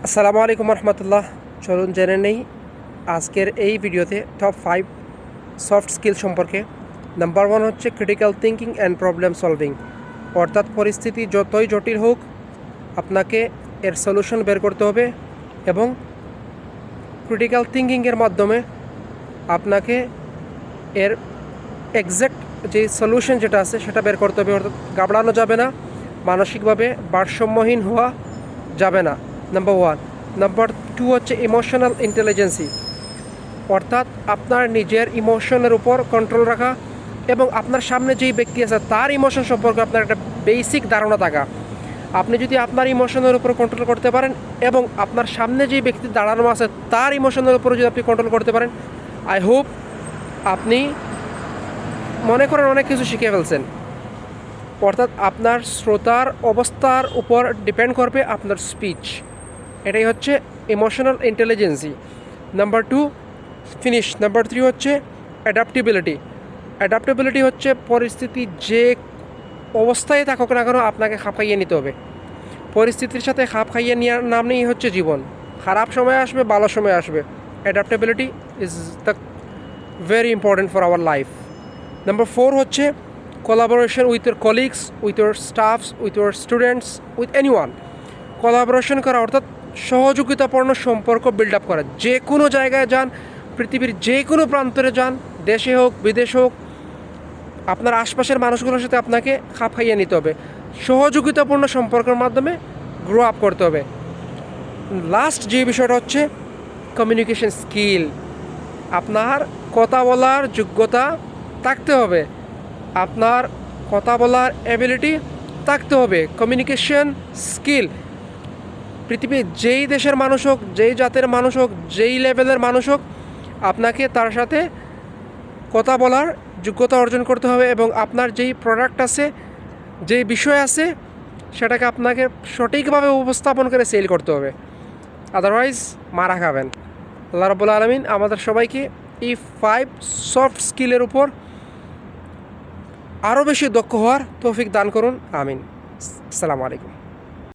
আসসালামু আলাইকুম রহমতুল্লাহ। চলুন জেনে নেই আজকের এই ভিডিওতে টপ 5 সফট স্কিল সম্পর্কে। নাম্বার 1 হচ্ছে critical thinking and problem solving, অর্থাৎ পরিস্থিতি যতই জটিল হোক আপনাকে এর সলিউশন বের করতে হবে এবং ক্রিটিক্যাল থিঙ্কিংয়ের মাধ্যমে আপনাকে এর এক্স্যাক্ট যে সলিউশন যেটা আছে সেটা বের করতে হবে। অর্থাৎ ঘাবড়ানো যাবে না, মানসিকভাবে ভারসাম্যহীন হওয়া যাবে না। নাম্বার 1। নাম্বার 2 হচ্ছে ইমোশনাল ইন্টেলিজেন্সি, অর্থাৎ আপনার নিজের ইমোশনের উপর কন্ট্রোল রাখা এবং আপনার সামনে যেই ব্যক্তি আছে তার ইমোশন সম্পর্কে আপনার একটা বেসিক ধারণা থাকা। আপনি যদি আপনার ইমোশনের উপর কন্ট্রোল করতে পারেন এবং আপনার সামনে যেই ব্যক্তি দাঁড়ানো আছে তার ইমোশনের উপর যদি আপনি কন্ট্রোল করতে পারেন, আই হোপ আপনি মনে করেন অনেক কিছু শিখে ফেলছেন। অর্থাৎ আপনার শ্রোতার অবস্থার উপর ডিপেন্ড করবে আপনার স্পিচ। এটাই হচ্ছে ইমোশনাল ইন্টেলিজেন্সি। Number 2 finish. নাম্বার 3 হচ্ছে অ্যাডাপ্টেবিলিটি। অ্যাডাপ্টেবিলিটি হচ্ছে পরিস্থিতি যে অবস্থায় থাকুক না কেন আপনাকে খাপ খাইয়ে নিতে হবে। পরিস্থিতির সাথে খাপ খাইয়ে নেওয়ার নামই হচ্ছে জীবন। খারাপ সময় আসবে, ভালো সময় আসবে। Adaptability is the very important for our life. Number 4 হচ্ছে collaboration with your colleagues, with your stuffs, with your students, with anyone. Collaboration করা অর্থাৎ সহযোগিতাপূর্ণ সম্পর্ক বিল্ড আপ করা। যে কোনো জায়গায় যান, পৃথিবীর যে কোনো প্রান্তরে যান, দেশে হোক বিদেশ হোক, আপনার আশপাশের মানুষগুলোর সাথে আপনাকে খাপ খাইয়ে নিতে হবে। সহযোগিতাপূর্ণ সম্পর্কের মাধ্যমে গ্রো আপ করতে হবে। লাস্ট যে বিষয়টা হচ্ছে কমিউনিকেশন স্কিল। আপনার কথা বলার যোগ্যতা থাকতে হবে, আপনার কথা বলার অ্যাবিলিটি থাকতে হবে। কমিউনিকেশন স্কিল পৃথিবীর যেই দেশের মানুষ হোক, যেই জাতের মানুষ হোক, যেই লেভেলের মানুষ হোক, আপনাকে তার সাথে কথা বলার যোগ্যতা অর্জন করতে হবে এবং আপনার যেই প্রোডাক্ট আছে, যেই বিষয় আছে, সেটাকে আপনাকে সঠিকভাবে উপস্থাপন করে সেল করতে হবে। আদারওয়াইজ মারা খাবেন। আল্লাহ রাব্বুল আলামিন আমাদের সবাইকে এই 5 সফট স্কিলের উপর আরও বেশি দক্ষ হওয়ার তৌফিক দান করুন। আমিন। আসসালামু আলাইকুম।